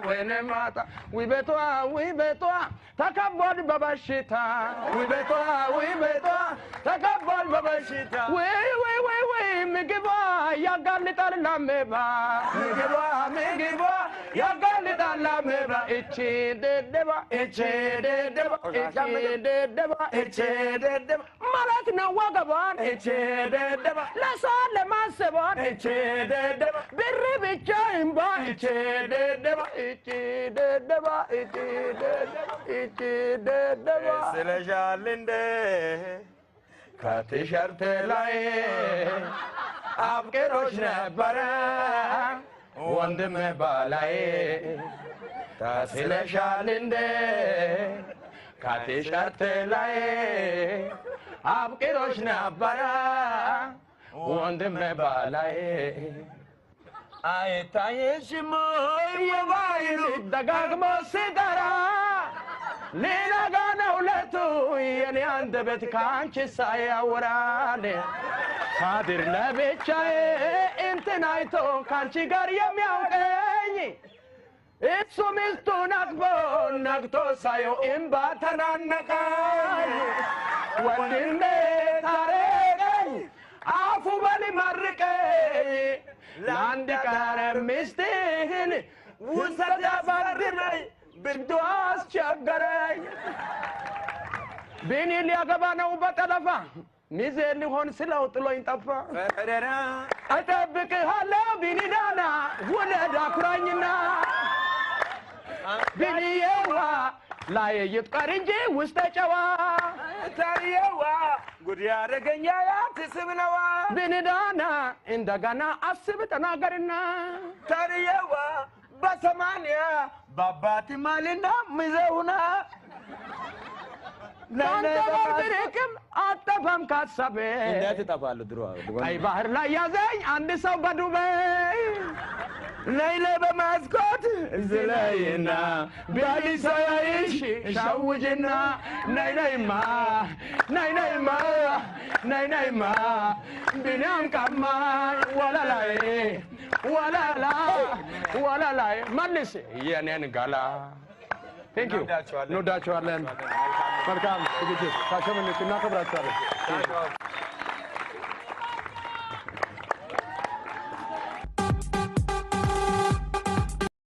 وينماتا ويبتوا تكبر ببشتا ويبتوا تكبر ببشتا وي مجبا يا قلت اللمبا مجبا يا قلت اللمبا اتشددبا مالكنا وقبان اتشددبا لا صار لما سبان اتشددبا بالربيتشاين با اتشددبا سلجالنده كاتشرت لاي አፍቅሮሽ ነበረ ወንድም ባላይ ታስለሻል እንደ ካቴሻርት ላይ አፍቅሮሽ ነበረ ወንድም ባላይ አይታየሽም የባይሉ ደጋግሞ ሲጠራ ሌላ ጋር ነው ለቱ የኔ አንደበት ካንቺ ሳያወራል ካድር ለብቻዬ እንትን አይቶ ካንቺ ጋር የሚያውቀኝ እሱ ሚስቱን አቅፎ ነግቶ ሳየው እምባ ተናነቀኝ ወንድሜ ታረቀኝ አፉ በሊመርቀኝ ለአንድ ቀረ ሚስትህን ውሰድ አባርረኝ ብርዱ አስቸገረኝ ቢኒ ሊያገባ ነው በጠለፋ ሚዜ ሊሆን ስለው ጥሎኝ ጠፋ ፈረራ አጠብቅሃለሁ ቢኒዳና ወለድ አኩራኝና ቢኒየዋ ላይ ይጥቀር እንጂ ውስጥ ጨዋ ታሪየዋ ጉድ ያረገኛ ያትስብነዋ ቢኒዳና እንደገና አስብ ተናገርና ታሪየዋ በሰማንያ ባባቲ ማልና ሚዘውና ለነባርክም አጠፋም ካሰበ እንዴት ተባለ ድሮ አይ ባህር ላይ ያዘኝ አንድ ሰው በዱባይ ለይለ በማስኮት ዝለይና ቢሊሳይሽ ሻውጅና ነይነይማ ቢናም ካማ ወላላይ መልስ የኔን ጋላ Thank you. No dacho Arlen. Welcome. Thank you.